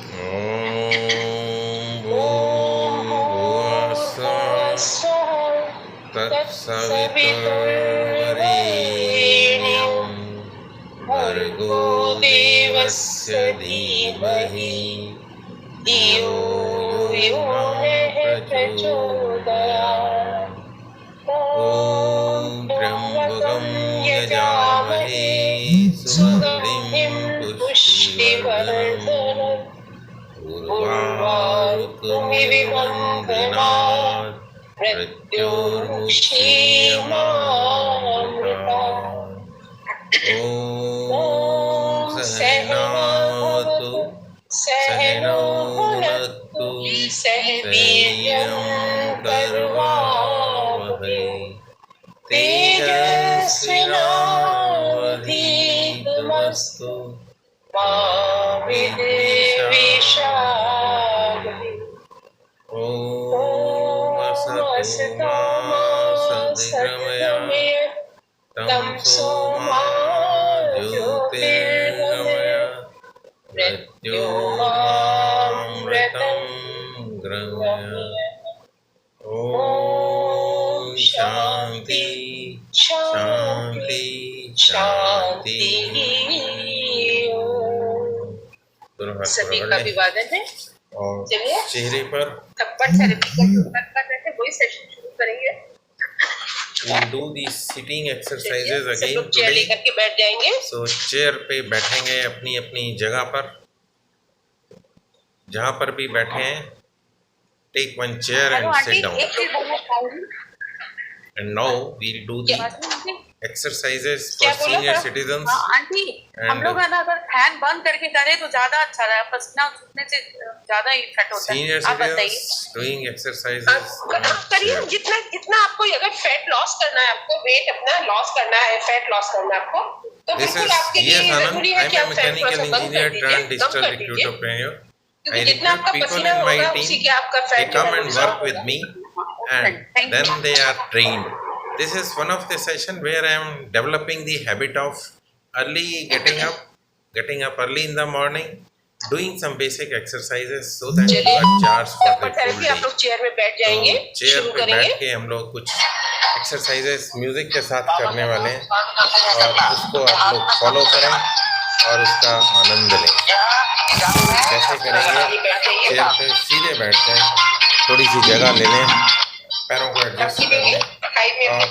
ॐ भूर्भुवस्सुः तत्सवितुर्वरेण्यं भर्गो देवस्य धीमहि धियो यो नः प्रचोदयात्। ॐ त्र्यम्बकं यजामहे सुगन्धिं पुष्टिवर्धनम् उर्वारुकमिव बन्धनात् मृत्योर्मुक्षीयमामृतात्। ॐ सहनावतु सहनौ भुनक्तु सह वीर्यं करवावहै तेजस्विनावधीतमस्तु मा विद्विषावहै। ॐ असतो मा सद्गमय तमसो मा ज्योतिर्गमय मृत्योर्मामृतं गमय। ॐ शान्ति शान्ति शान्ति। सभी का अभिवादन है और चलिए चेहरे पर थप्पड़ थेरेपी का जो कर रहे थे वही सेशन शुरू करेंगे। we'll do these sitting exercises सब again लोग चेयर today. लेकर के बैठ जाएंगे। So चेयर पे बैठेंगे अपनी अपनी जगह पर, जहाँ पर भी बैठे हैं. Take one chair and sit down. And now we'll do the exercises for senior citizens. Aunty हम लोग है ना अगर फैन बंद करके करें तो ज्यादा अच्छा है, पसीना छूटने से ज्यादा इफेक्ट होता है। Senior आप बताइए। citizens doing exercises. करिए जितना जितना आपको अगर फैट लॉस करना है, आपको वेट अपना लॉस करना है, फैट लॉस करना है आपको, तो This is बिल्कुल आपके लिए G.S. जरूरी है Anand. कि I'm आप a फैट mechanical थोड़ा सा बंद engineer कर दीजिए, turned कम digital कर दीजिए, entrepreneur. I क्योंकि जितना recruit आपका people पसीना in my होगा team. उसी के आपका They fat come and work with me, and then they are trained. This is one of the session where I am developing the habit of early getting up early in the morning, doing some basic exercises so that you are charged for the full day. आप लोग chair में बैठ जाएंगे, chair शुरू पे करेंगे। बैठ के हम लोग कुछ एक्सरसाइजेस म्यूजिक के साथ करने वाले हैं और उसको आप लोग फॉलो करें और उसका आनंद लें। कैसे करेंगे? चेयर पे सीधे बैठ जाएं, थोड़ी सी जगह ले लें, पैरों को एडजस्ट कर लें और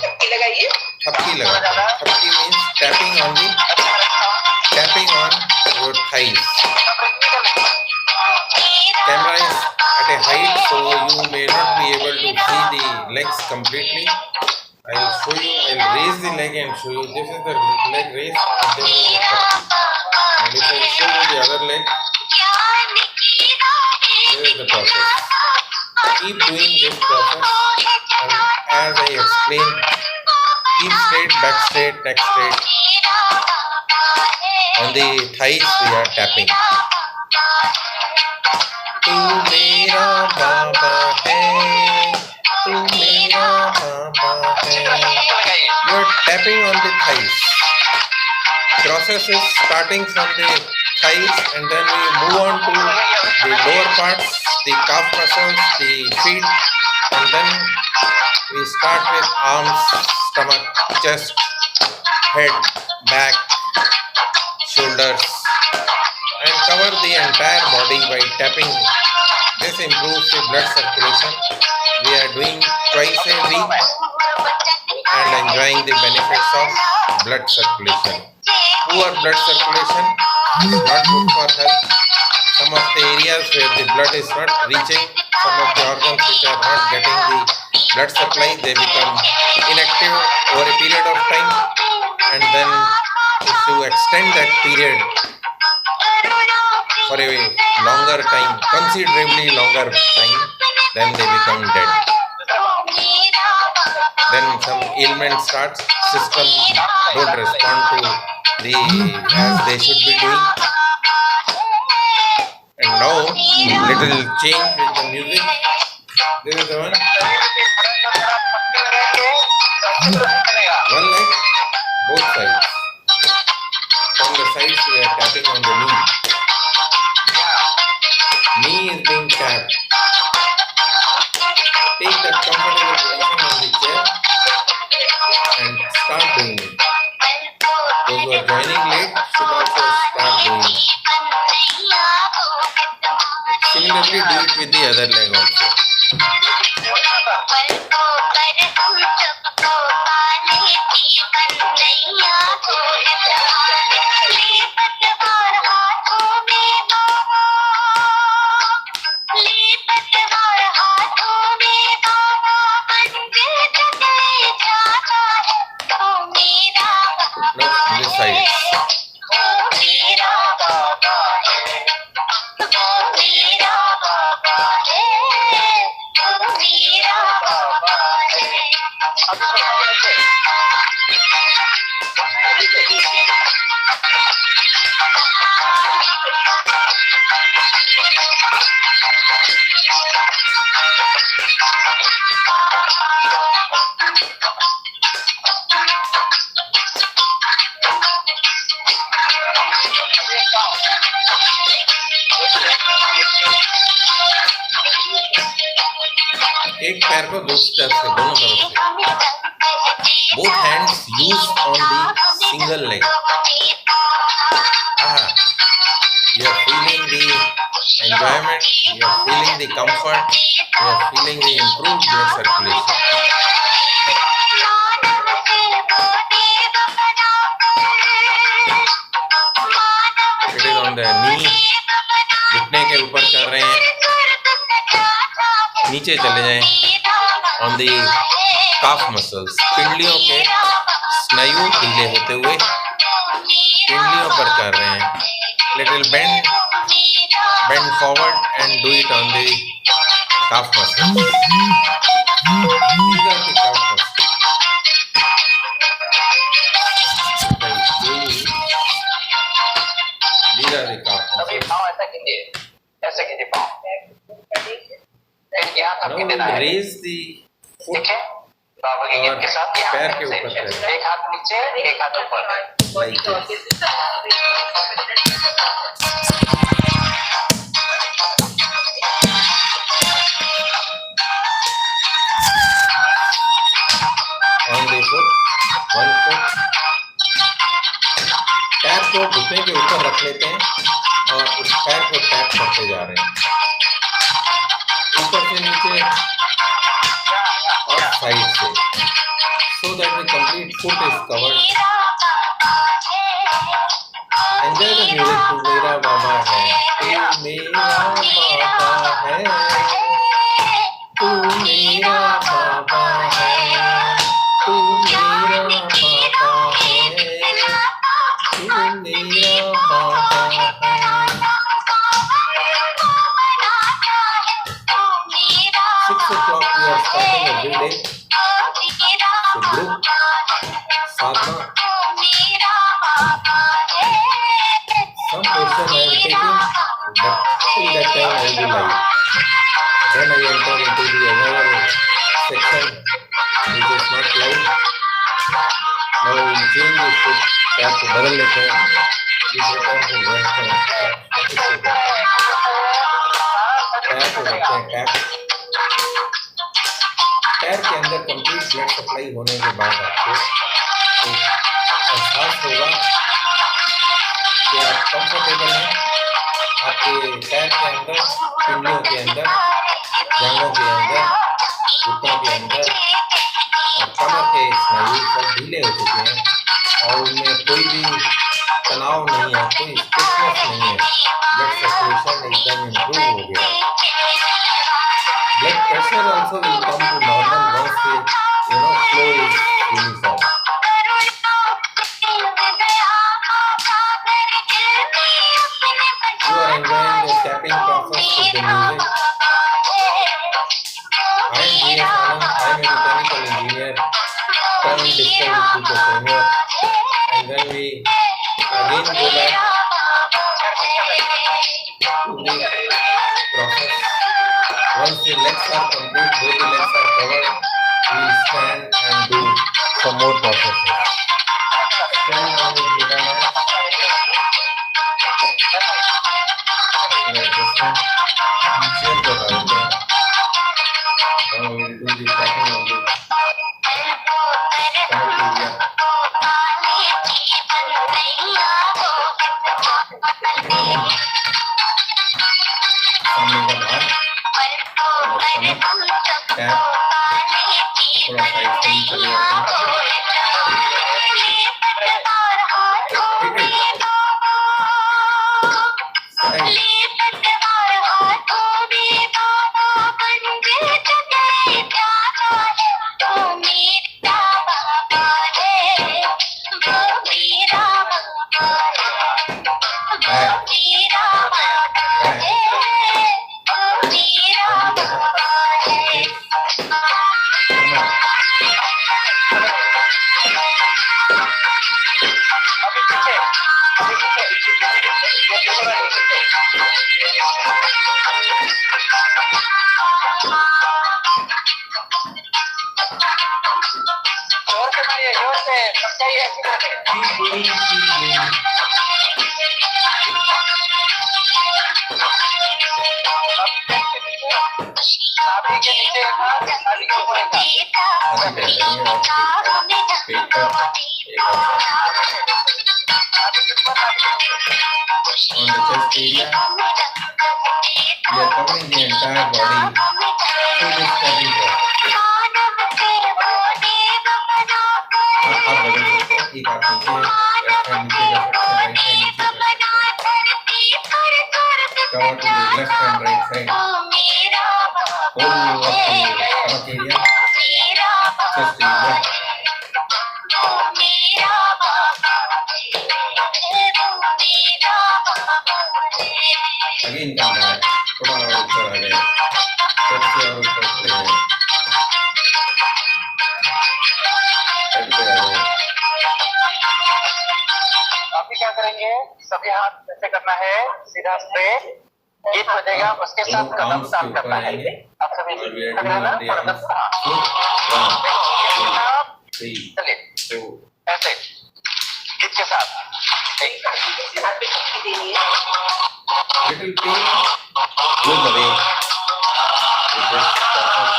थपकी लगाएं। थपकी means tapping on your thighs. Camera is at a height so you may not be able to see the legs completely. I will show you. I will raise the leg and show you. This is the leg raise and this is the thapki. And if I show you the other leg, this is the process. Keep doing this process and as I explain, keep straight, back straight, neck straight. On the thighs we are tapping. तू मेरा बाबा है, तू मेरा बाबा है. You are tapping on the thighs. Process is starting from the thighs and then we move on to the lower parts, the calf muscles, the feet, and then we start with arms, stomach, chest, head, back, shoulders, and cover the entire body by tapping. This improves the blood circulation. We are doing twice a week and enjoying the benefits of blood circulation. Poor blood circulation is not good for health. Some of the areas where the blood is not reaching, some of the organs which are not getting the blood supply, they become inactive over a period of time, and then if you extend that period for a longer time, considerably longer time, then they become dead. Then some ailment starts, system don't respond to the as they should be doing. And now little change with the music. This is the one. One leg, both sides. From the sides we are tapping on the knee. Knee is being tapped. Take that comfortable position on the chair and start doing it. Those who are joining late should also start doing it. Similarly, do it with the other leg also. Now this side. एक पैर को दूसरी तरफ से दोनों तरफ से. Both hands used on the single leg. You are feeling the enjoyment, you are feeling the comfort, you are feeling the improved blood circulation. It is on the knee. घुटने के ऊपर कर रहे हैं. नीचे चले जाएं. On the calf muscles. पिंडलियों के स्नायु ढीले होते हुए पिंडलियों पर कर रहे हैं. Little bend forward and do it on the calf muscles. These are the calf muscles. These are the calf muscles. Now we raise the foot और पैर के ऊपर करें. एक हाथ नीचे एक हाथ ऊपर. Like this. On the foot, one foot. पैर को घुटने के ऊपर रख लेते हैं और उस पैर को टैप करते जा रहे हैं. ऊपर से नीचे और साइड से. So that the complete foot is covered. Enjoy the music. तू मेरा बाबा है, तू मेरा बाबा है, तू मेरा बाबा है, तू मेरा बाबा है, तू मेरा बाबा है. 6 o'clock we are starting every day. So group sadhana. Some portion I am taking, but till that time I will be live. Then I enter into the another section which is not live. Now we will change the foot. पैर को बदल लेते हैं. दूसरे पैर को रखते हैं. पैर को रखते हैं टैप. पैर के अंदर कंप्लीट ब्लड सप्लाई होने के बाद आपको एहसास होगा कि आप कंफर्टेबल हैं. आपके पैर के अंदर, पिंडलियों के अंदर, जांघों के अंदर, घुटनों के अंदर और कमर के स्नायु सब ढीले हो चुके हैं और उनमें कोई भी तनाव नहीं है, कोई स्टिफनेस नहीं है. ब्लड सर्कुलेशन एकदम इम्प्रूव हो गया. Blood pressure also will come to normal once the flow is uniform. You are enjoying the tapping process with the music. I am G.S. Anand. I am a mechanical engineer turned digital recruiter trainer. And then we again go back to the process. Once the legs are complete, both the legs are covered, we will stand and do some more processes. Stand on the yoga mat. Like this one. easier for Radhika. Now we will do the tapping on the stomach area. Sounding the heart on the stomach. Tap. थोड़ा side से ही चले जाते हैं। जोर से मारिए, जोर से समझाइए ऐसी बातें। नाभि के नीचे एक हाथ, नाभि के ऊपर एक हाथ। आगे बढ़ रही है और पेट का एक on the chest area. We are covering the entire body through this tapping process. आप बदल सकते हैं, एक हाथ नीचे, लेफ्ट हैंड नीचे कर सकते हैं, राइट हैंड नीचे cover to the left and right side. Whole of the stomach area, chest area. Again come back, थोड़ा और ऊपर आ गए, chest से और ऊपर चले गए, head पे आ गए। अभी क्या करेंगे, सभी हाथ ऐसे करना है, सीधा स्ट्रेट, गीत बजेगा, उसके साथ कदम साफ करना है। आप सभी और we are लग doing रहा है ना, on the arms. कदम साफ। 1, 2, 3, चलिए 4. ऐसे गीत के साथ Little pain goes away with this process.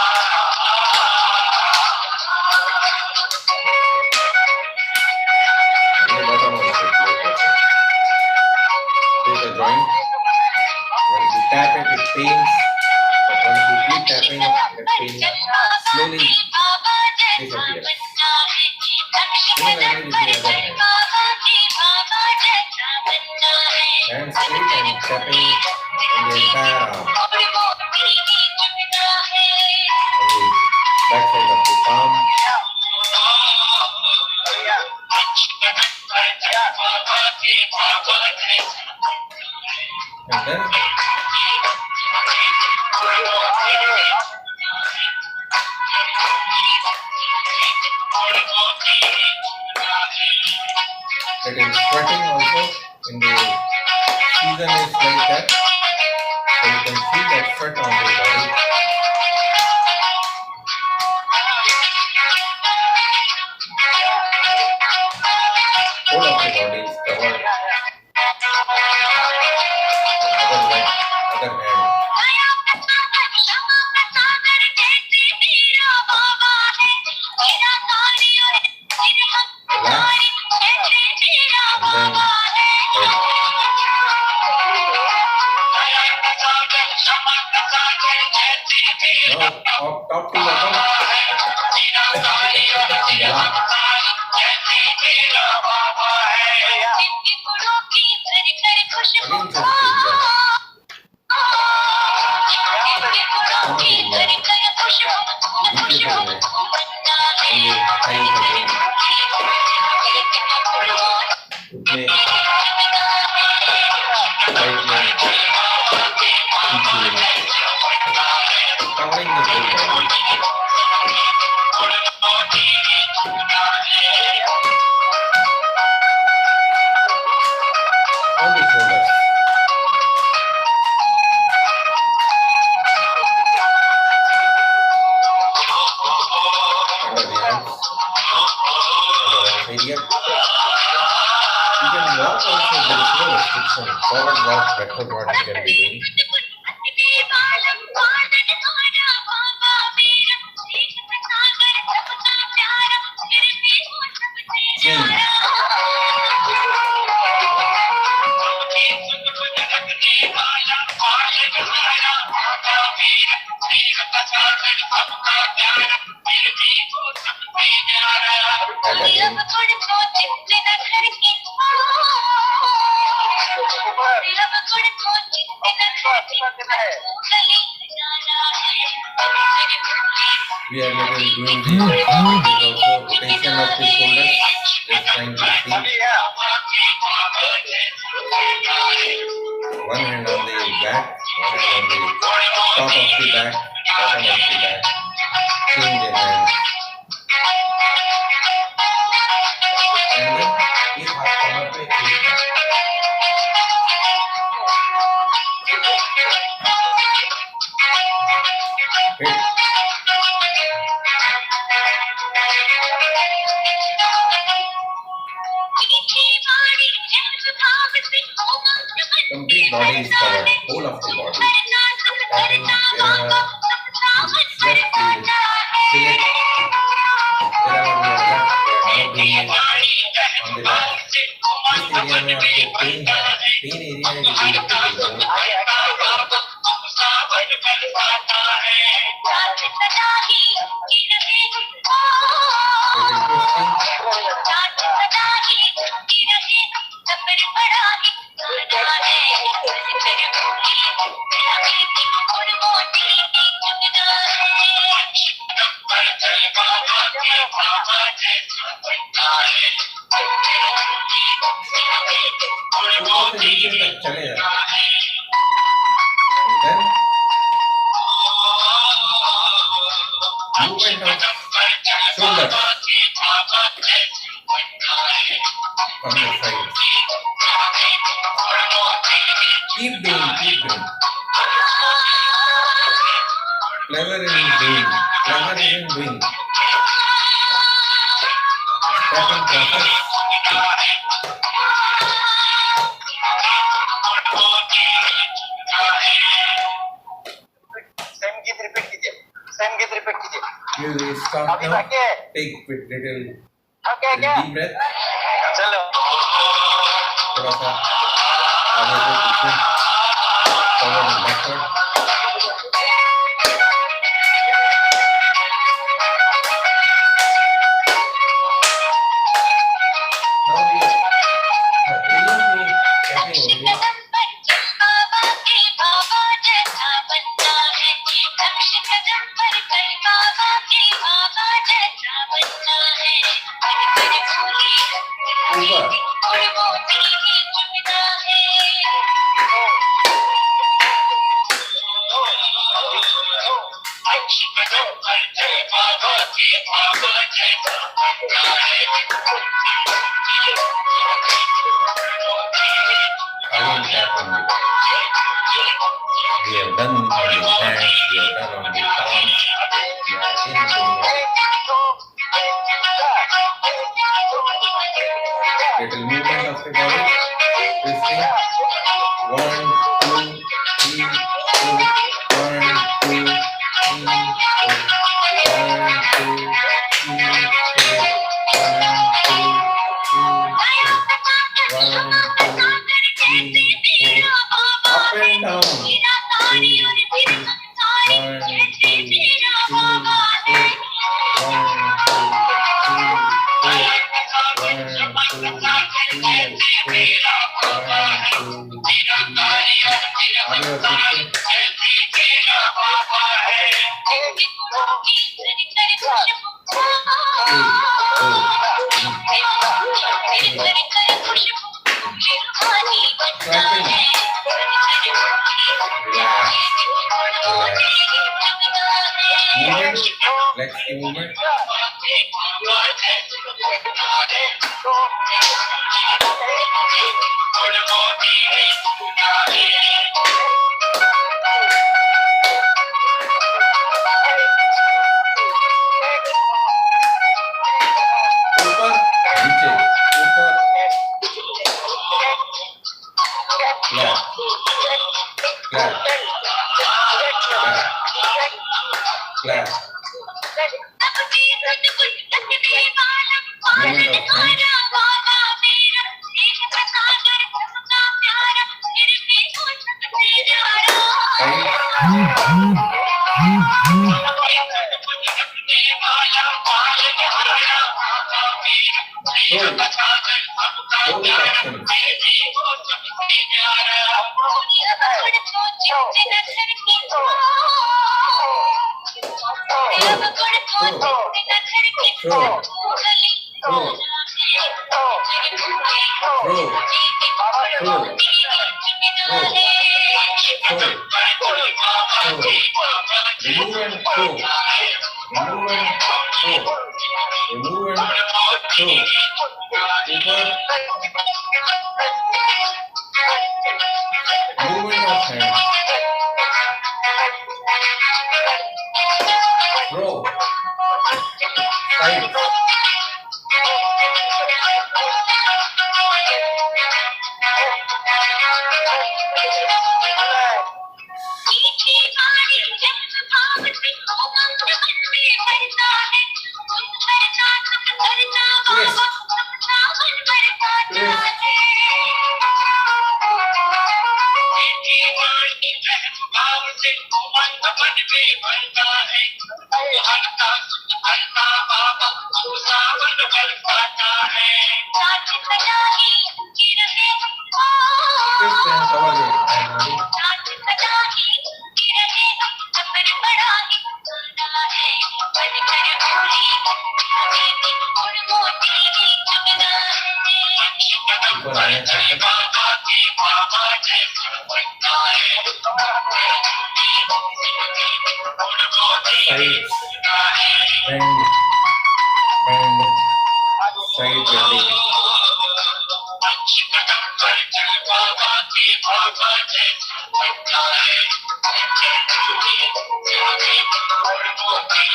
In the bottom also, take a joint. Once you tap it, it pains. But once you keep tapping, the pain slowly disappears. Similarly with the other hand. Hand straight and tapping on the entire arm. On the back side of the palm. And then it is sweating also in the season is like that. So you can feel that sweat on the body. Whole of the body is covered. Other leg, other hand. Relax. And then head. Now up top to bottom. And down. Again chest area. Stomach area. नीचे से गए. On the thighs again. घुटने. Right leg. पीछे. Covering the whole body. On the shoulders. Under the arms. Under the area. You can walk also, there is no restriction. Forward walk, backward walk you can be doing. And again. We are little doing this. It is also rotation of the shoulders. Just trying to see. One hand on the back, one hand on the top of the back, bottom of the back. Swing the hand. And then एक हाथ कमर पे, एक हाथ. Hit. Complete body is covered, whole of the body. Tapping wherever left is select wherever we are left, we are now doing it on the left. जिस area में आपको pen है, pen area है ये जरूर. ऊपर से नीचे तक चले जाते हैं. And then movement of shoulder from the side. Keep doing. Clever in doing. Tapping process. You stop now. Take with little deep breath. चलो थोड़ा सा आगे से पीछे, forward and backward. Now we areas में tapping हो रही है. ऊपर again tap on the back. We have done on the hands, we have done on the palms. We are again doing a little movement of the body. Twisting. 1, 2, 3, 4. 1, 2, 3, 4. 1, 2, 3, 4. 1, 2, 3, 4. Up and down. 2, 3, 1, 2, 3, 4. 1, 2, 3, 4. 1, 2, 3, 4. 1, 2, 3, 4. आगे और पीछे. Clapping. Movement. Legs movement. ऊपर नीचे ऊपर clap clap clap. Movement of hands. Side.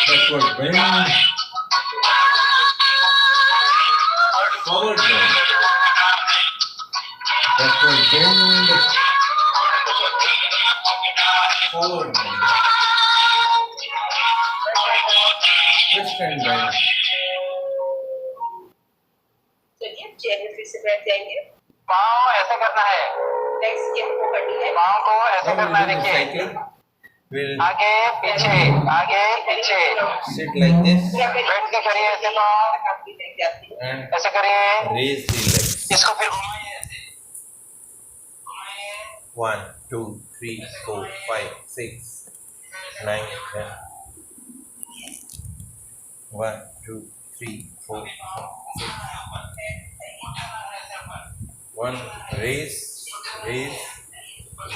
Backward bend, forward bend, backward bend, forward bend, twist and bend. चलिए chair में फिर से बैठ जाएंगे। पाँव ऐसे करना है, नेक्स्ट स्टेप को करनी है। पाँव को ऐसे Now करना है, we do the देखिए cycle. We'll आगे पीछे आगे पीछे, sit like this बैठ के करिए ऐसे, पाँव काफी लग जाती है। and ऐसे करिए, raise the legs. इसको फिर घुमाइए ऐसे, 1, 2, 3, 4, 5, 6, 9, 10. 1, 2, 3, 4, 5, 6. 1, raise, raise,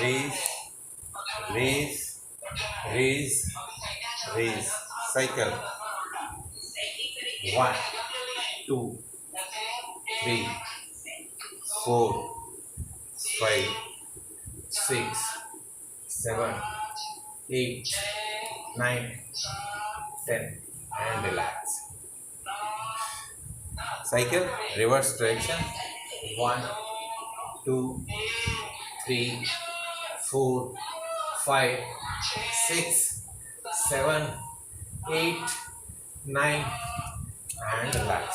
raise, raise, raise, raise. Cycle. 1, 2, 3, 4, 5, 6, 7, 8, 9, 10, and relax. Cycle, reverse direction. 1, 2, 3, 4, 5, 6, 7, 8, 9, and relax.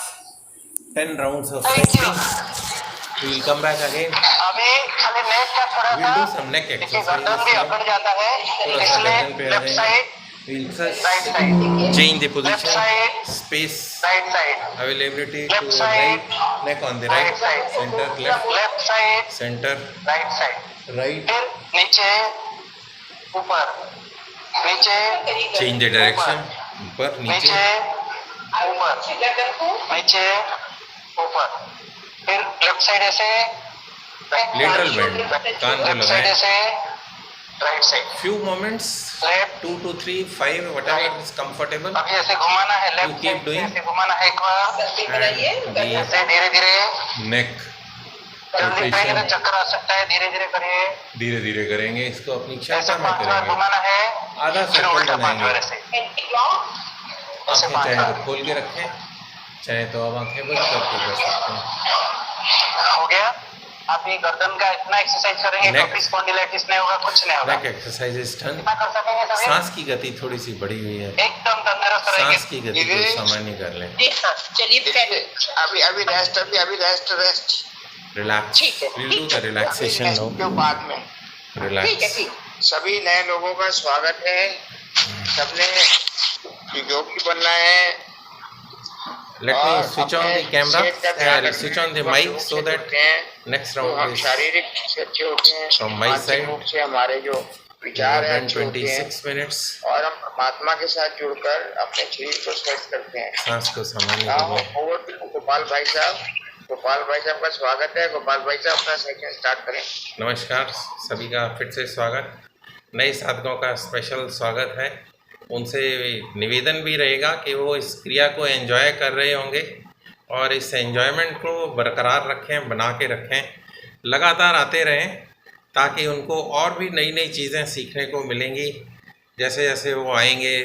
10 rounds of Thank you. cycling. We will come back again. अभी खाली नेक का थोड़ा We'll do सा, some neck देखिए exercises. गर्दन भी अकड़ जाता है, थोड़ा सा इसलिए गर्दन पे आ लेफ्ट जाएंगे. Side We'll just right side, change the Left position, side. space, right side, availability Left to side. right, neck on the Right right, side. center left, left side center right side, right. फिर नीचे ऊपर, नीचे Change the direction. ऊपर नीचे नीचे. ऊपर, गर्दन को नीचे ऊपर, फिर लेफ्ट साइड ऐसे, Lateral bend. कान को लेफ्ट साइड लगाएं. ऐसे, right side, Few moments, left, 2 to 3, 5, whatever is comfortable. अभी ऐसे घुमाना है, You left keep side doing. ऐसे घुमाना है एक बार, गर्दन बनाइए, And गर्दन ऐसे धीरे धीरे, neck जल्दी करेंगे तो rotation. चक्कर आ सकता है, धीरे धीरे करिए, धीरे धीरे करेंगे इसको, अपनी ऐसे क्षमता में 5 बार करेंगे. घुमाना है, आधा फिर सर्कल उल्टा 5 बार बनाएंगे. ऐसे, एंटी लॉन्ग ऐसे आंखें 5 चाहे बार, तो खोल के रखें, चाहे तो आप आंखें बंद करके कर सकते हैं. हो गया। आप ये गर्दन का इतना एक्सरसाइज करेंगे, Neck. कभी स्पॉन्डिलाइटिस नहीं होगा, कुछ नहीं होगा, नेक एक्सरसाइज इज डन. कितना कर सकेंगे सभी, सांस की गति थोड़ी सी बढ़ी हुई है. एकदम तंदुरुस्त रहेंगे। सांस की गति को सामान्य कर लें. जी हाँ, चलिए फैट अभी अभी रेस्ट रिलैक्स. ठीक है, will do the relaxation now. बाद में ठीक है, रिलैक्स. ठीक सभी नए लोगों का स्वागत है। सबने योगी बनना है। Let me और switch on the अपने camera सेहत का ध्यान and रखना switch है। on the सुबह mic योग so से that जुड़ते हैं next तो round हम is शारीरिक रूप से अच्छे होते हैं, from my मानसिक side. रूप से हमारे जो More विचार है than अच्छे होते हैं 26 minutes. और हम परमात्मा के साथ जुड़कर अपने शरीर को स्वस्थ करते हैं। सांस को सामान्य नाउ कर लें। ओवर टू गोपाल भाई साहब। गोपाल भाई साहब का स्वागत है। गोपाल भाई साहब अपना सेशन स्टार्ट करें। नमस्कार, सभी का फिर से स्वागत। नए साधकों का स्पेशल स्वागत है। उनसे निवेदन भी रहेगा कि वो इस क्रिया को एंजॉय कर रहे होंगे और इस एंजॉयमेंट को बरकरार रखें, बना के रखें, लगातार आते रहें ताकि उनको और भी नई नई चीज़ें सीखने को मिलेंगी। जैसे जैसे वो आएंगे,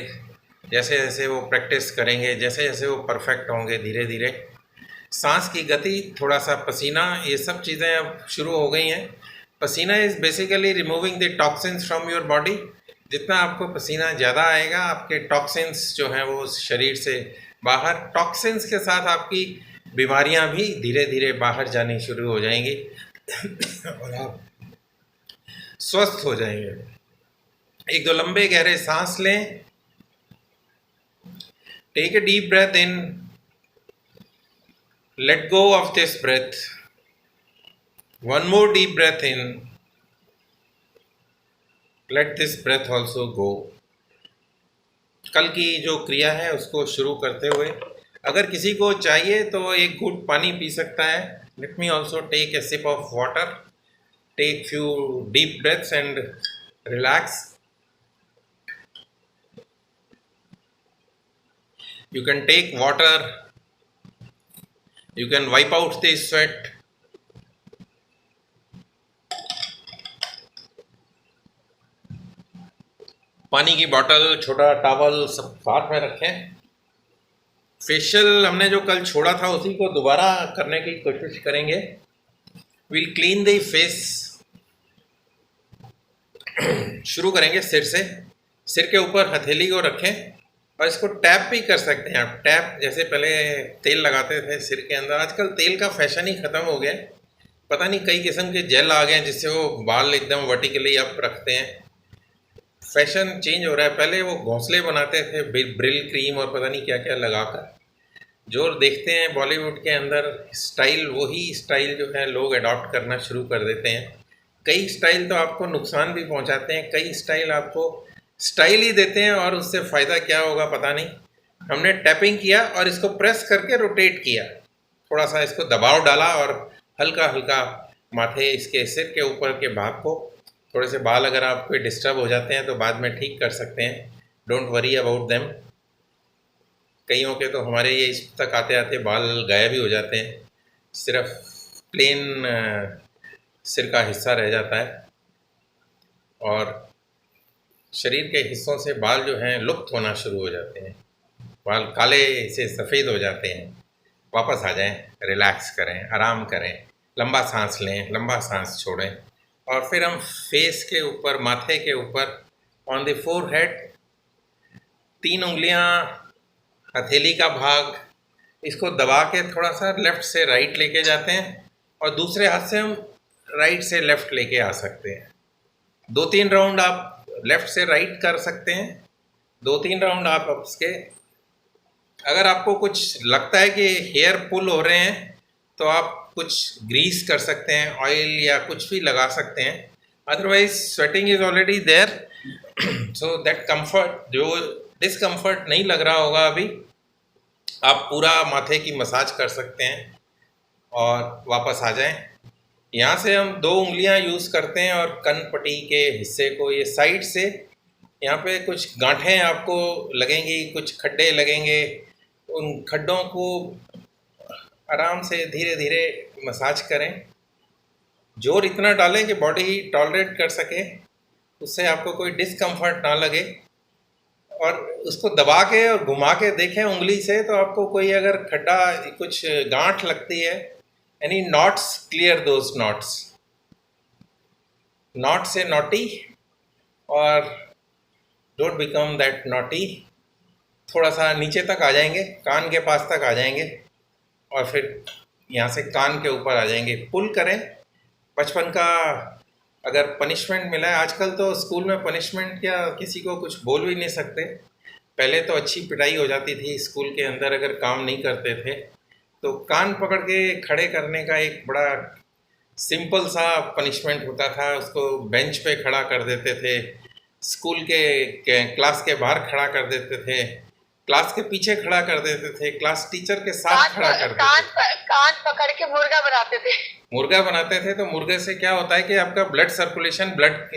जैसे जैसे वो प्रैक्टिस करेंगे, जैसे जैसे वो परफेक्ट होंगे, धीरे धीरे सांस की गति, थोड़ा सा पसीना, ये सब चीज़ें अब शुरू हो गई हैं। पसीना is basically removing the toxins from your body. जितना आपको पसीना ज़्यादा आएगा, आपके टॉक्सिन्स जो हैं वो शरीर से बाहर, टॉक्सिन्स के साथ आपकी बीमारियां भी धीरे धीरे बाहर जानी शुरू हो जाएंगी और आप स्वस्थ हो जाएंगे। एक दो लंबे गहरे सांस लें। Take a deep breath in, let go of this breath. One more deep breath in. Let this breath also go. कल की जो क्रिया है उसको शुरू करते हुए अगर किसी को चाहिए तो एक घूंट पानी पी सकता है। Let me also take a sip of water. Take few deep breaths and relax. You can take water. You can wipe out the sweat. पानी की बोतल, छोटा टॉवल सब साथ में रखें। फेशियल हमने जो कल छोड़ा था उसी को दोबारा करने की कोशिश करेंगे। Will clean the face. शुरू करेंगे सिर से। सिर के ऊपर हथेली को रखें और इसको टैप भी कर सकते हैं आप। टैप जैसे पहले तेल लगाते थे सिर के अंदर, आजकल तेल का फैशन ही ख़त्म हो गया है। पता नहीं कई किस्म के जेल आ गए हैं जिससे वो बाल एकदम वर्टिकली अप रखते हैं। फैशन चेंज हो रहा है। पहले वो घोंसले बनाते थे ब्रिल क्रीम और पता नहीं क्या क्या लगाकर। जो देखते हैं बॉलीवुड के अंदर स्टाइल, वही स्टाइल जो है लोग अडॉप्ट करना शुरू कर देते हैं। कई स्टाइल तो आपको नुकसान भी पहुंचाते हैं, कई स्टाइल आपको स्टाइल ही देते हैं और उससे फ़ायदा क्या होगा पता नहीं। हमने टैपिंग किया और इसको प्रेस करके रोटेट किया, थोड़ा सा इसको दबाव डाला और हल्का हल्का माथे, इसके सिर के ऊपर के भाग को, थोड़े से बाल अगर आपको डिस्टर्ब हो जाते हैं तो बाद में ठीक कर सकते हैं। Don't worry about them. कईयों के तो हमारे ये इस तक आते आते बाल गायब भी हो जाते हैं, सिर्फ प्लेन सिर का हिस्सा रह जाता है और शरीर के हिस्सों से बाल जो हैं लुप्त होना शुरू हो जाते हैं। बाल काले से सफ़ेद हो जाते हैं। वापस आ जाएं, रिलैक्स करें, आराम करें, लंबा सांस लें, लंबा सांस छोड़ें और फिर हम फेस के ऊपर, माथे के ऊपर, ऑन द फोरहेड 3 उंगलियां, हथेली का भाग, इसको दबा के थोड़ा सा लेफ़्ट से राइट लेके जाते हैं और दूसरे हाथ से हम राइट से लेफ़्ट लेके आ सकते हैं। 2-3 राउंड आप लेफ़्ट से राइट कर सकते हैं। 2-3 राउंड आप उसके, अगर आपको कुछ लगता है कि हेयर पुल हो रहे हैं तो आप कुछ ग्रीस कर सकते हैं, ऑयल या कुछ भी लगा सकते हैं। Otherwise sweating is already there, so that comfort, जो डिसकम्फर्ट नहीं लग रहा होगा अभी, आप पूरा माथे की मसाज कर सकते हैं और वापस आ जाएं। यहाँ से हम 2 उंगलियाँ यूज़ करते हैं और कनपट्टी के हिस्से को, ये साइड से, यहाँ पे कुछ गांठें आपको लगेंगी, कुछ खड्डे लगेंगे, उन खड्डों को आराम से धीरे धीरे मसाज करें। जोर इतना डालें कि बॉडी टॉलरेट कर सके, उससे आपको कोई डिसकम्फर्ट ना लगे। और उसको दबा के और घुमा के देखें उंगली से, तो आपको कोई अगर खड्डा, कुछ गांठ लगती है, any knots, clear those knots. Not say naughty or don't become that naughty. थोड़ा सा नीचे तक आ जाएंगे, कान के पास तक आ जाएंगे और फिर यहाँ से कान के ऊपर आ जाएंगे। पुल करें। बचपन का अगर पनिशमेंट मिला है, आजकल तो स्कूल में पनिशमेंट क्या, किसी को कुछ बोल भी नहीं सकते। पहले तो अच्छी पिटाई हो जाती थी स्कूल के अंदर अगर काम नहीं करते थे, तो कान पकड़ के खड़े करने का एक बड़ा सिंपल सा पनिशमेंट होता था। उसको बेंच पे खड़ा कर देते थे, स्कूल के क्लास के बाहर खड़ा कर देते थे, क्लास के पीछे खड़ा कर देते थे, क्लास टीचर के साथ खड़ा कर देते थे। कान पकड़ के मुर्गा बनाते थे। मुर्गा बनाते थे। तो मुर्गे से क्या होता है कि आपका ब्लड सर्कुलेशन, ब्लड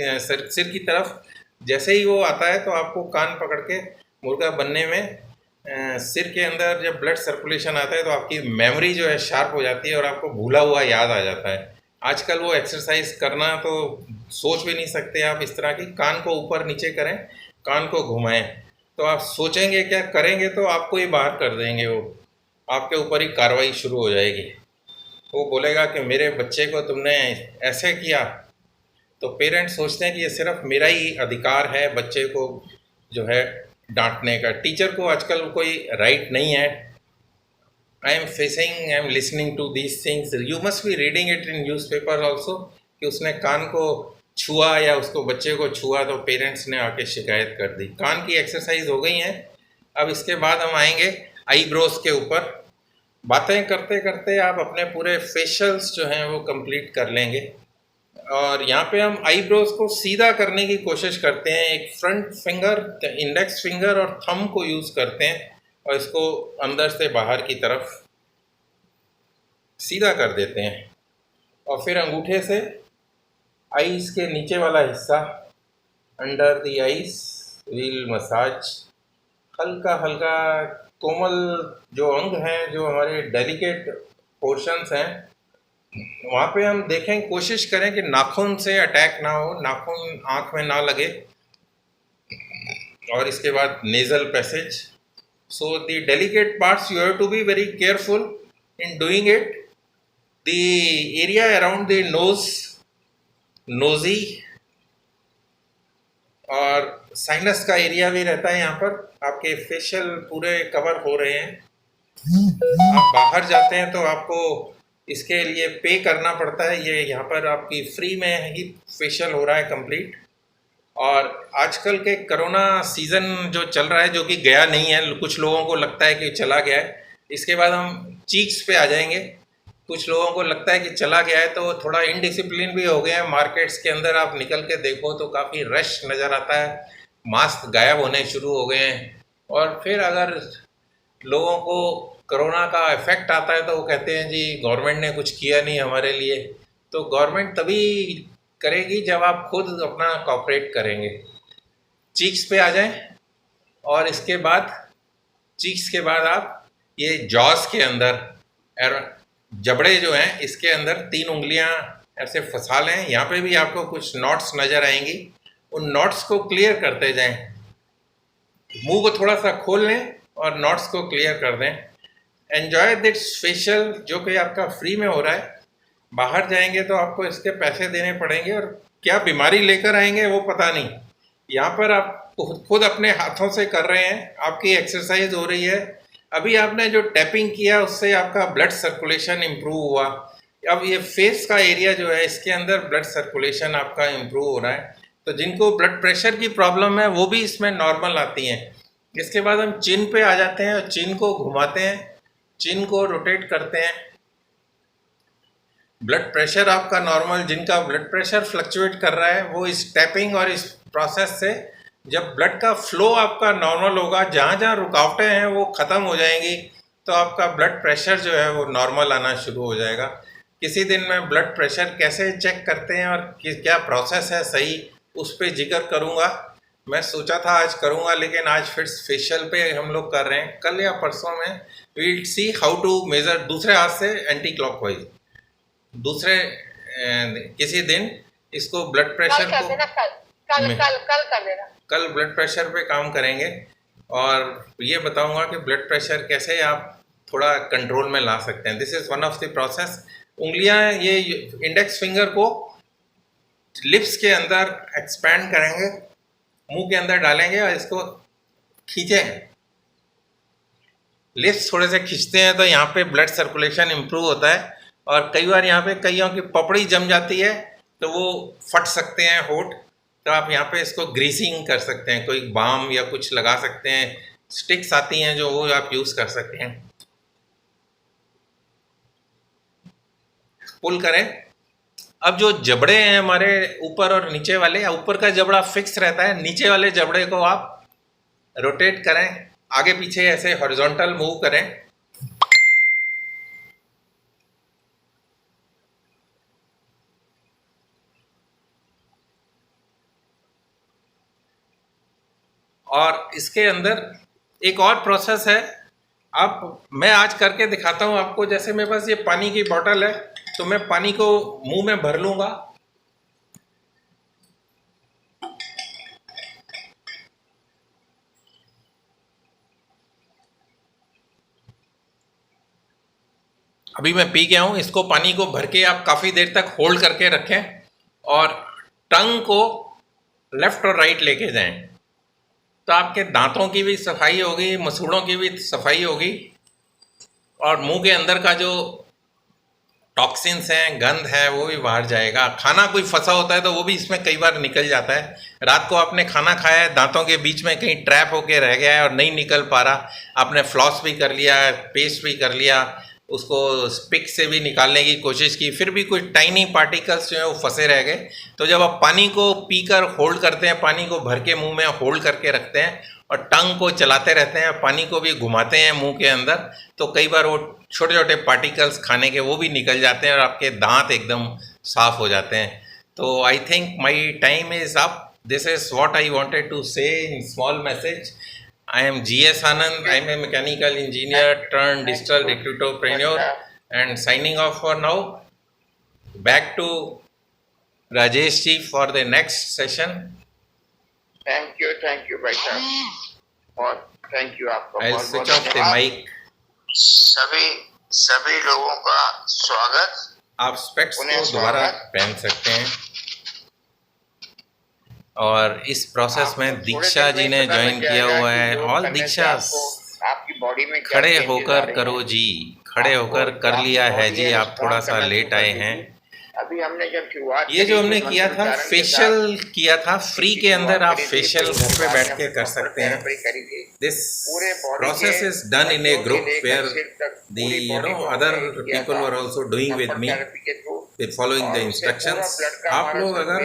सिर की तरफ जैसे ही वो आता है तो आपको कान पकड़ के मुर्गा बनने में सिर के अंदर जब ब्लड सर्कुलेशन आता है तो आपकी मेमोरी जो है शार्प हो जाती है और आपको भूला हुआ याद आ जाता है। आजकल वो एक्सरसाइज करना तो सोच भी नहीं सकते आप इस तरह की। कान को ऊपर नीचे करें, कान को घुमाएं, तो आप सोचेंगे क्या, करेंगे तो आपको ही बाहर कर देंगे, वो आपके ऊपर ही कार्रवाई शुरू हो जाएगी। वो बोलेगा कि मेरे बच्चे को तुमने ऐसे किया। तो पेरेंट्स सोचते हैं कि ये सिर्फ मेरा ही अधिकार है बच्चे को जो है डांटने का। टीचर को आजकल कोई राइट नहीं है। I am listening to these things, you must be reading it in newspaper also, कि उसने कान को छुआ या उसको बच्चे को छुआ तो पेरेंट्स ने आके शिकायत कर दी। कान की एक्सरसाइज हो गई है। अब इसके बाद हम आएंगे आईब्रोज के ऊपर। बातें करते करते आप अपने पूरे फेशियल्स जो हैं वो कंप्लीट कर लेंगे। और यहाँ पे हम आईब्रोज को सीधा करने की कोशिश करते हैं। एक फ्रंट फिंगर, इंडेक्स फिंगर और थंब को यूज़ करते हैं और इसको अंदर से बाहर की तरफ सीधा कर देते हैं। और फिर अंगूठे से आईज के नीचे वाला हिस्सा, under the eyes wheel massage, हल्का हल्का कोमल जो अंग हैं, जो हमारे डेलिकेट पोर्शंस हैं, वहाँ पे हम देखें, कोशिश करें कि नाखून से अटैक ना हो, नाखून आँख में ना लगे। और इसके बाद nasal passage. So the delicate parts you have to be very careful in doing it. The area around the nose, नोजी और साइनस का एरिया भी रहता है। यहाँ पर आपके फेशियल पूरे कवर हो रहे हैं। आप बाहर जाते हैं तो आपको इसके लिए पे करना पड़ता है। ये यहाँ पर आपकी फ्री में ही फेशियल हो रहा है कंप्लीट। और आजकल के कोरोना सीज़न जो चल रहा है, जो कि गया नहीं है, कुछ लोगों को लगता है कि चला गया है। इसके बाद हम चीक्स पे आ जाएंगे। कुछ लोगों को लगता है कि चला गया है, तो थोड़ा इनडिसिप्लिन भी हो गए हैं। मार्केट्स के अंदर आप निकल के देखो तो काफ़ी रश नज़र आता है, मास्क गायब होने शुरू हो गए हैं। और फिर अगर लोगों को कोरोना का इफेक्ट आता है तो वो कहते हैं जी गवर्नमेंट ने कुछ किया नहीं हमारे लिए। तो गवर्नमेंट तभी करेगी जब आप खुद अपना कॉपरेट करेंगे। चीक्स पे आ जाएं और इसके बाद चीक्स के बाद आप ये जॉस के अंदर, जबड़े जो हैं इसके अंदर 3 उंगलियां ऐसे फंसा लें। यहाँ पे भी आपको कुछ नॉट्स नज़र आएंगी, उन नॉट्स को क्लियर करते जाएं। मुंह को थोड़ा सा खोल लें और नॉट्स को क्लियर कर दें। एन्जॉय दिस फेशियल जो कि आपका फ्री में हो रहा है। बाहर जाएंगे तो आपको इसके पैसे देने पड़ेंगे और क्या बीमारी लेकर आएंगे वो पता नहीं। यहाँ पर आप खुद अपने हाथों से कर रहे हैं, आपकी एक्सरसाइज हो रही है। अभी आपने जो टैपिंग किया उससे आपका ब्लड सर्कुलेशन इम्प्रूव हुआ। अब ये फेस का एरिया जो है इसके अंदर ब्लड सर्कुलेशन आपका इम्प्रूव हो रहा है। तो जिनको ब्लड प्रेशर की प्रॉब्लम है वो भी इसमें नॉर्मल आती हैं। इसके बाद हम चिन पे आ जाते हैं और चिन को घुमाते हैं, चिन को रोटेट करते हैं। ब्लड प्रेशर आपका नॉर्मल, जिनका ब्लड प्रेशर फ्लक्चुएट कर रहा है वो इस टैपिंग और इस प्रोसेस से जब ब्लड का फ्लो आपका नॉर्मल होगा, जहाँ जहाँ रुकावटें हैं वो ख़त्म हो जाएंगी, तो आपका ब्लड प्रेशर जो है वो नॉर्मल आना शुरू हो जाएगा। किसी दिन मैं ब्लड प्रेशर कैसे चेक करते हैं और क्या प्रोसेस है सही, उस पर जिक्र करूँगा। मैं सोचा था आज करूँगा, लेकिन आज फिर फेशियल पे हम लोग कर रहे हैं। कल या परसों में we will see how to measure दूसरे हाथ से एंटी क्लॉकवाइज। दूसरे किसी दिन इसको ब्लड प्रेशर को कल ब्लड प्रेशर पे काम करेंगे और ये बताऊंगा कि ब्लड प्रेशर कैसे आप थोड़ा कंट्रोल में ला सकते हैं। This is one of the process. उंगलियां, ये इंडेक्स फिंगर को लिप्स के अंदर एक्सपैंड करेंगे, मुंह के अंदर डालेंगे और इसको खींचेंगे। लिप्स थोड़े से खींचते हैं तो यहाँ पे ब्लड सर्कुलेशन इम्प्रूव होता है। और कई बार यहाँ पे कईयों की पपड़ी जम जाती है तो वो फट सकते हैं होठ, तो आप यहाँ पे इसको ग्रीसिंग कर सकते हैं, कोई बाम या कुछ लगा सकते हैं, स्टिक्स आती हैं जो वो आप यूज़ कर सकते हैं। पुल करें। अब जो जबड़े हैं हमारे ऊपर और नीचे वाले, ऊपर का जबड़ा फिक्स रहता है, नीचे वाले जबड़े को आप रोटेट करें, आगे पीछे ऐसे हॉरिजॉन्टल मूव करें। और इसके अंदर एक और प्रोसेस है, आप मैं आज करके दिखाता हूँ आपको। जैसे मेरे पास ये पानी की बोतल है, तो मैं पानी को मुंह में भर लूंगा, अभी मैं पी गया हूँ। इसको पानी को भर के आप काफ़ी देर तक होल्ड करके रखें और टंग को लेफ्ट और राइट लेके जाएं, तो आपके दांतों की भी सफाई होगी, मसूड़ों की भी सफाई होगी, और मुंह के अंदर का जो टॉक्सिन्स हैं, गंध है, वो भी बाहर जाएगा। खाना कोई फंसा होता है तो वो भी इसमें कई बार निकल जाता है। रात को आपने खाना खाया है, दांतों के बीच में कहीं ट्रैप होके रह गया है और नहीं निकल पा रहा, आपने फ्लॉस भी कर लिया, पेस्ट भी कर लिया, उसको स्पिक से भी निकालने की कोशिश की, फिर भी कुछ टाइनी पार्टिकल्स जो है वो फंसे रह गए। तो जब आप पानी को पीकर होल्ड करते हैं, पानी को भर के मुंह में होल्ड करके रखते हैं और टंग को चलाते रहते हैं, पानी को भी घुमाते हैं मुंह के अंदर, तो कई बार वो छोटे छोटे पार्टिकल्स खाने के वो भी निकल जाते हैं और आपके दांत एकदम साफ हो जाते हैं। तो I think my time is up. This is what I wanted to say in small message. I am GS Anand. I am a mechanical engineer turned digital recruiterpreneur and signing off for now. Back to Rajesh ji for the next session. Thank you भाई साहब, और thank you आपका। I'll switch off the mic. सभी लोगों का स्वागत। आप specs को दोबारा पहन सकते हैं। और इस प्रोसेस में दीक्षा जी ने ज्वाइन किया हुआ है। ऑल दीक्षा, आपकी बॉडी में खड़े होकर करो जी, खड़े होकर कर लिया है जी, आप थोड़ा सा लेट आए हैं। अभी हमने जब शुरुआत, ये जो हमने किया था, फेशियल किया था फ्री के अंदर, आप फेशियल घर पे बैठ के कर सकते हैं। This process is done in a group where the other people were also doing with me, following the instructions. आप लोग अगर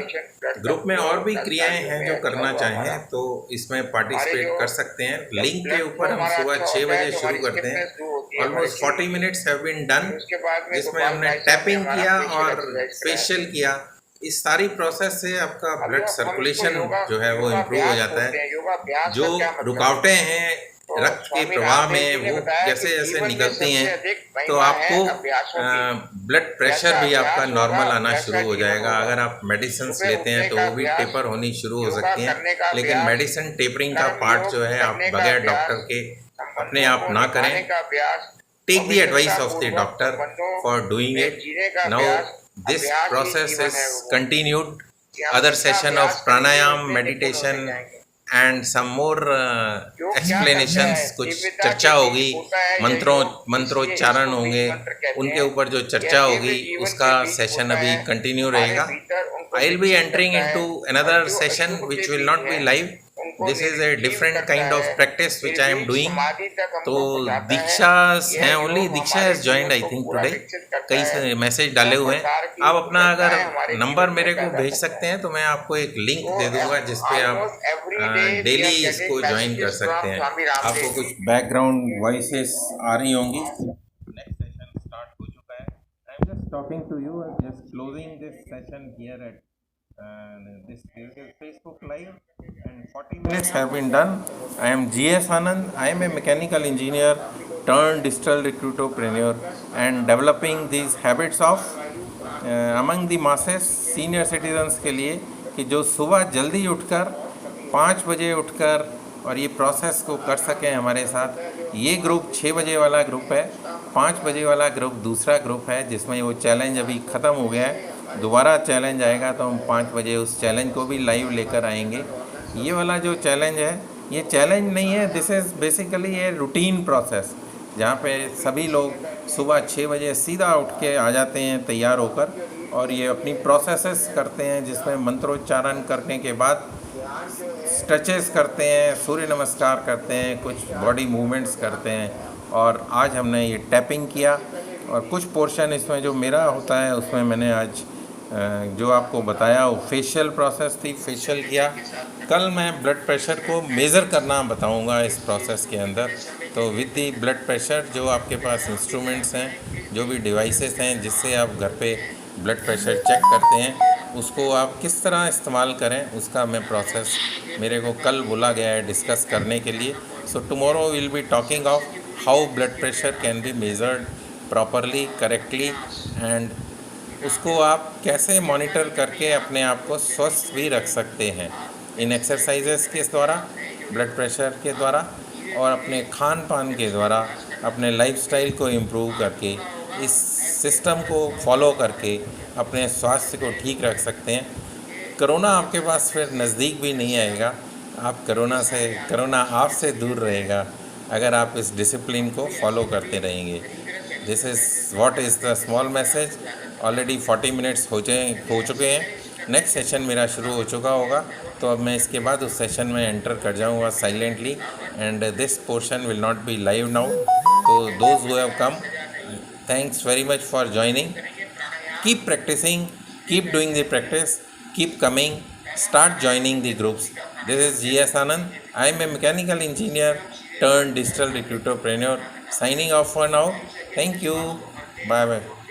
ग्रुप में और भी क्रियाएं हैं जो करना चाहें तो इसमें पार्टिसिपेट कर सकते हैं। लिंक के ऊपर हम सुबह 6 बजे शुरू करते हैं। Almost 40 minutes have been done, जिसमें हमने टैपिंग किया और फेशियल किया। इस सारी प्रोसेस से आपका ब्लड सर्कुलेशन जो है वो इम्प्रूव हो जाता है। जो रुकावटें हैं रक्त के प्रवाह में वो जैसे जैसे निकलती हैं, तो आपको ब्लड प्रेशर भी आपका नॉर्मल आना शुरू हो जाएगा। अगर आप मेडिसिन लेते हैं तो वो भी टेपर होनी शुरू हो सकती हैं, लेकिन मेडिसिन टेपरिंग का पार्ट जो है आप बगैर डॉक्टर के अपने आप ना करें। Take the advice of the doctor for doing it. Now this process is continued. Other session of pranayama, meditation and some more explanations, कुछ चर्चा होगी, मंत्रोच्चारण होंगे, उनके ऊपर जो चर्चा होगी उसका सेशन अभी कंटिन्यू रहेगा। I will be entering into another session which will not be live. This is a different kind of practice which I am doing. तो दीक्षा हैं, only Diksha has joined I think today. कई सारे message डाले हुए हैं। आप अपना अगर नंबर मेरे को भेज सकते हैं तो मैं आपको एक लिंक दे दूंगा जिसपे आप डेली इसको ज्वाइन कर सकते हैं। आपको कुछ बैकग्राउंड वॉइसेस आ रही होंगी। नेक्स्ट सेशन स्टार्ट हो चुका है। I am just talking to you, I am just closing this session here at this Facebook live and 40 minutes have been done. I am GS Anand. I am a mechanical engineer turned digital recruiterpreneur and developing these habits of among the masses, senior citizens के लिए, कि जो सुबह जल्दी उठकर 5 बजे उठकर और ये प्रोसेस को कर सकें हमारे साथ। ये ग्रुप 6 बजे वाला ग्रुप है, 5 बजे वाला ग्रुप दूसरा ग्रुप है जिसमें वो चैलेंज अभी ख़त्म हो गया है। दोबारा चैलेंज आएगा तो हम 5 बजे उस चैलेंज को भी लाइव लेकर आएंगे। ये वाला जो चैलेंज है, ये चैलेंज नहीं है, this is basically a routine process, जहाँ पे सभी लोग सुबह 6 बजे सीधा उठ के आ जाते हैं तैयार होकर और ये अपनी प्रोसेसेस करते हैं जिसमें मंत्रोच्चारण करने के बाद स्ट्रेचेस करते हैं, सूर्य नमस्कार करते हैं, कुछ बॉडी मूवमेंट्स करते हैं। और आज हमने ये टैपिंग किया और कुछ पोर्शन इसमें जो मेरा होता है उसमें मैंने आज जो आपको बताया वो फेशियल प्रोसेस थी, फेशियल किया। कल मैं ब्लड प्रेशर को मेज़र करना बताऊंगा इस प्रोसेस के अंदर। तो विद दी ब्लड प्रेशर जो आपके पास इंस्ट्रूमेंट्स हैं, जो भी डिवाइसेस हैं जिससे आप घर पे ब्लड प्रेशर चेक करते हैं, उसको आप किस तरह इस्तेमाल करें उसका मैं प्रोसेस मेरे को कल बोला गया है डिस्कस करने के लिए। So tomorrow will be talking of how blood pressure can be measured properly, correctly, and उसको आप कैसे मॉनिटर करके अपने आप को स्वस्थ भी रख सकते हैं इन एक्सरसाइजेस के द्वारा, ब्लड प्रेशर के द्वारा, और अपने खान पान के द्वारा, अपने लाइफस्टाइल को इम्प्रूव करके, इस सिस्टम को फॉलो करके अपने स्वास्थ्य को ठीक रख सकते हैं। कोरोना आपके पास फिर नज़दीक भी नहीं आएगा। आप कोरोना आपसे दूर रहेगा अगर आप इस डिसिप्लिन को फॉलो करते रहेंगे। This is what is the small message. Already 40 minutes हो चुके हैं। नेक्स्ट सेशन मेरा शुरू हो चुका होगा, तो अब मैं इसके बाद उस सेशन में एंटर कर जाऊंगा silently, and this portion will not be live now. तो those who have come, thanks very much for joining. Keep practising, keep doing the practice, keep coming, start joining the groups. This is GS Anand. I am a mechanical engineer turned digital recruiterpreneur. Signing off for now. Thank you. Bye bye.